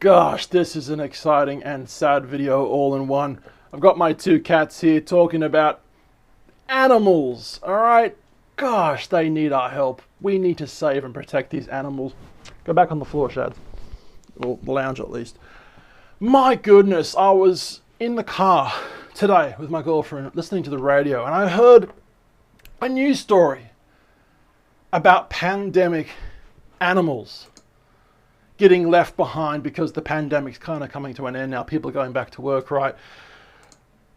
gosh, this is an exciting and sad video all in one. I've got my two cats here talking about animals, alright? Gosh, they need our help. We need to save and protect these animals. Go back on the floor, Shad. Or the lounge at least. My goodness, I was in the car today with my girlfriend listening to the radio and I heard a news story about pandemic animals getting left behind because the pandemic's kind of coming to an end now. People are going back to work, right?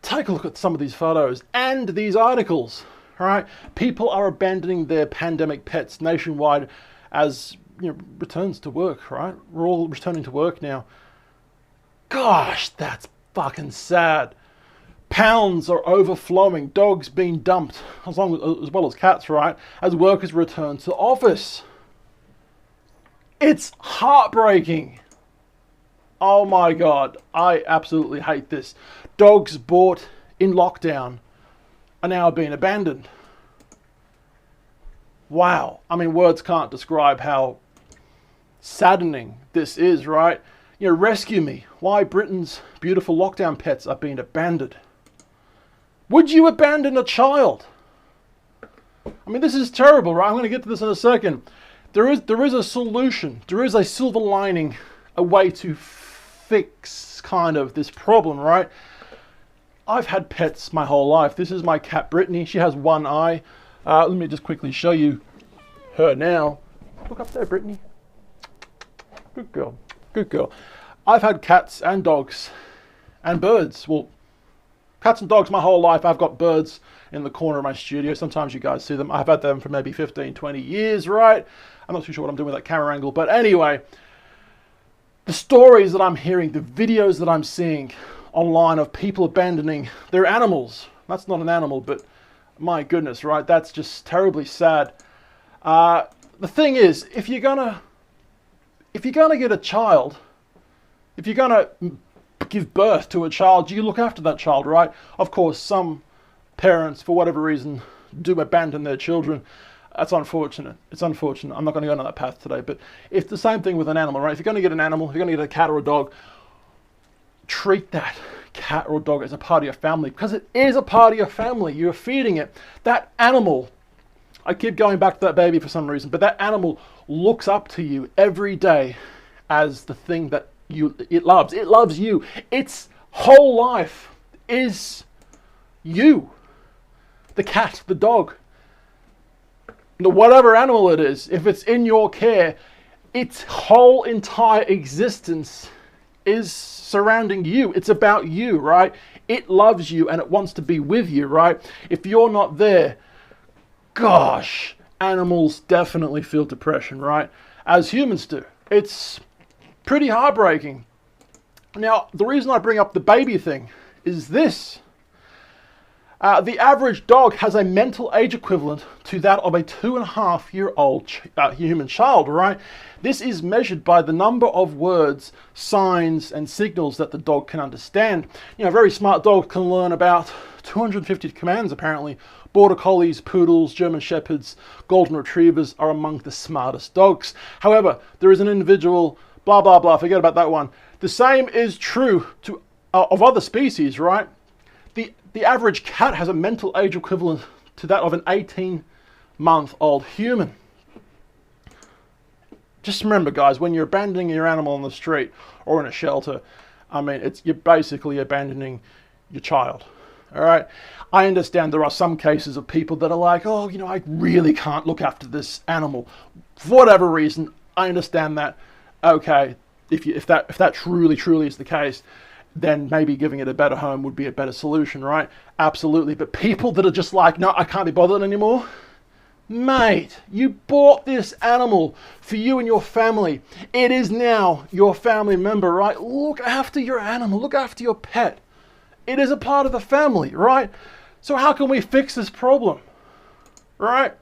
Take a look at some of these photos and these articles, right? People are abandoning their pandemic pets nationwide as, returns to work, right? We're all returning to work now. Gosh, that's fucking sad. Pounds are overflowing, dogs being dumped, as well as cats, right? As workers return to office. It's heartbreaking. Oh my God, I absolutely hate this. Dogs bought in lockdown are now being abandoned. Wow, I mean, words can't describe how saddening this is, right? Rescue me. Why Britain's beautiful lockdown pets are being abandoned. Would you abandon a child? I mean, this is terrible, right? I'm going to get to this in a second. There is a solution. There is a silver lining, a way to fix kind of this problem, right? I've had pets my whole life. This is my cat, Brittany. She has one eye. Let me just quickly show you her now. Look up there, Brittany. Good girl. Good girl. I've had cats and dogs and birds. Well, cats and dogs my whole life. I've got birds in the corner of my studio. Sometimes you guys see them. I've had them for maybe 15, 20 years, right? I'm not too sure what I'm doing with that camera angle. But anyway, the stories that I'm hearing, the videos that I'm seeing online of people abandoning their animals. That's not an animal, but my goodness, right? That's just terribly sad. The thing is, if you're gonna get a child, if you're gonna give birth to a child, you look after that child, right? Of course, some parents, for whatever reason, do abandon their children. That's unfortunate. It's unfortunate. I'm not going to go down that path today, but it's the same thing with an animal, right? If you're going to get an animal, if you're going to get a cat or a dog, treat that cat or dog as a part of your family, because it is a part of your family. You're feeding it. That animal, I keep going back to that baby for some reason, but that animal looks up to you every day as the thing that it loves. It loves you. Its whole life is you. The cat, the dog, whatever animal it is, if it's in your care, its whole entire existence is surrounding you. It's about you, right? It loves you and it wants to be with you, right? If you're not there, gosh, animals definitely feel depression, right? As humans do. It's pretty heartbreaking. Now, the reason I bring up the baby thing is this. The average dog has a mental age equivalent to that of a 2.5-year-old human child, right? This is measured by the number of words, signs, and signals that the dog can understand. A very smart dog can learn about 250 commands, apparently. Border Collies, Poodles, German Shepherds, Golden Retrievers are among the smartest dogs. However, there is an individual, blah, blah, blah, forget about that one. The same is true of other species, right? The average cat has a mental age equivalent to that of an 18-month-old human. Just remember, guys, when you're abandoning your animal on the street or in a shelter, I mean, you're basically abandoning your child. All right? I understand there are some cases of people that are like, oh, I really can't look after this animal. For whatever reason, I understand that. Okay, if that truly is the case, then maybe giving it a better home would be a better solution, right? Absolutely. But people that are just like, no, I can't be bothered anymore. Mate, you bought this animal for you and your family. It is now your family member, right? Look after your animal. Look after your pet. It is a part of the family, right? So how can we fix this problem, right?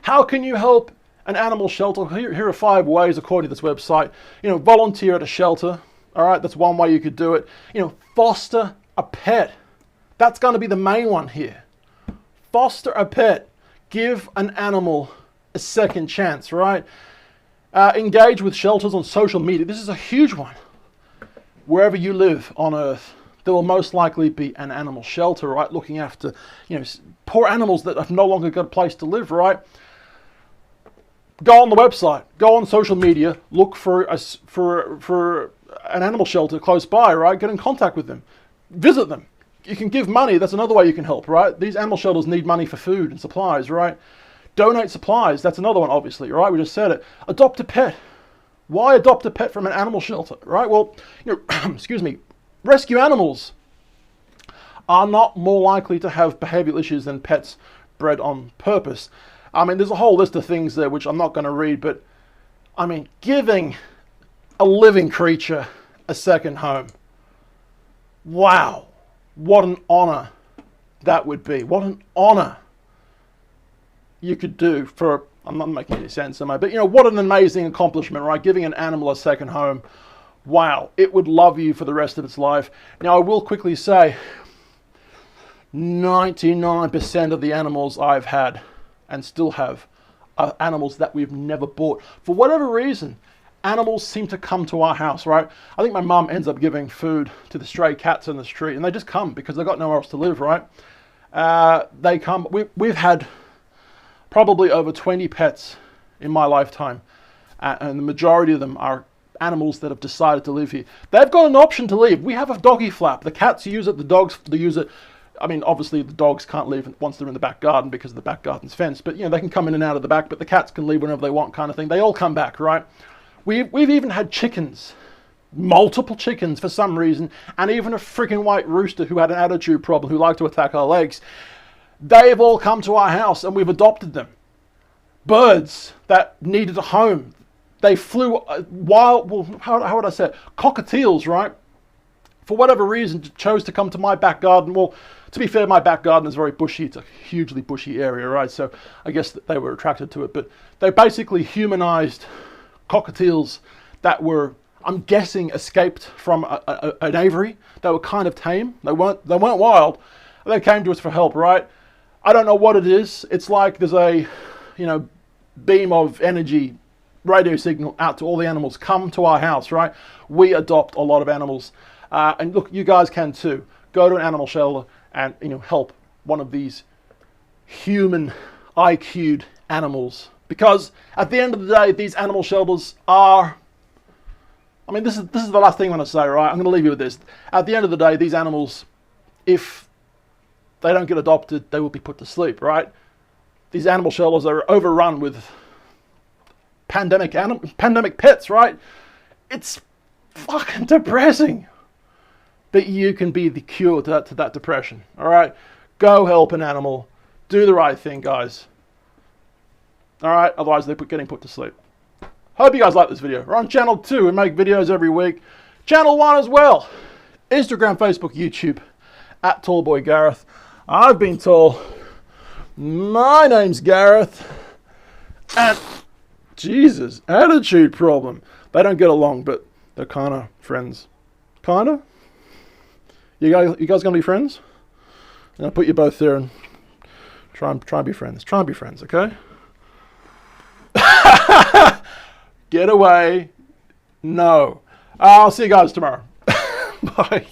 How can you help an animal shelter? Here are 5 ways, according to this website. Volunteer at a shelter. All right, that's one way you could do it. Foster a pet. That's going to be the main one here. Foster a pet. Give an animal a second chance, right? Engage with shelters on social media. This is a huge one. Wherever you live on Earth, there will most likely be an animal shelter, right? Looking after, poor animals that have no longer got a place to live, right? Go on the website, go on social media, look for an animal shelter close by, right? Get in contact with them, visit them. You can give money. That's another way you can help, right? These animal shelters need money for food and supplies, right? Donate supplies. That's another one, obviously, right? We just said it. Adopt a pet. Why adopt a pet from an animal shelter, right? Well, excuse me, rescue animals are not more likely to have behavioral issues than pets bred on purpose. I mean, there's a whole list of things there which I'm not going to read, but I mean, giving a living creature a second home. Wow, what an honor that would be. What an honor you could do for, I'm not making any sense, am I? But what an amazing accomplishment, right? Giving an animal a second home. Wow, it would love you for the rest of its life. Now, I will quickly say, 99% of the animals I've had and still have are animals that we've never bought. For whatever reason, animals seem to come to our house, right? I think my mum ends up giving food to the stray cats in the street, and they just come because they've got nowhere else to live, right? They come. We've had probably over 20 pets in my lifetime, and the majority of them are animals that have decided to live here. They've got an option to leave. We have a doggy flap. The cats use it, the dogs use it. I mean, obviously the dogs can't leave once they're in the back garden because the back garden's fenced, but they can come in and out of the back, but the cats can leave whenever they want, kind of thing. They all come back, right? We've even had chickens, multiple chickens for some reason, and even a freaking white rooster who had an attitude problem, who liked to attack our legs. They've all come to our house and we've adopted them. Birds that needed a home. They flew wild, well, how would I say it? Cockatiels, right? For whatever reason, chose to come to my back garden. Well, to be fair, my back garden is very bushy. It's a hugely bushy area, right? So I guess that they were attracted to it. But they basically humanized cockatiels that were, I'm guessing, escaped from an aviary. They were kind of tame. They weren't wild. They came to us for help, right? I don't know what it is. It's like there's a, beam of energy, radio signal out to all the animals. Come to our house, right? We adopt a lot of animals. And look, you guys can too. Go to an animal shelter and help one of these human IQ'd animals. Because at the end of the day, these animal shelters are, I mean, this is the last thing I'm going to say, right? I'm going to leave you with this. At the end of the day, these animals, if they don't get adopted, they will be put to sleep, right? These animal shelters are overrun with pandemic pets, right? It's fucking depressing. But you can be the cure to that depression, all right? Go help an animal. Do the right thing, guys. All right? Otherwise, they're getting put to sleep. Hope you guys like this video. We're on channel 2. We make videos every week. Channel 1 as well. Instagram, Facebook, YouTube, at TallBoyGareth. I've been tall. My name's Gareth. And, Jesus, attitude problem. They don't get along, but they're kind of friends. Kind of? You guys gonna be friends? And I'll put you both there and try and be friends. Try and be friends, okay? Get away. No. I'll see you guys tomorrow. Bye.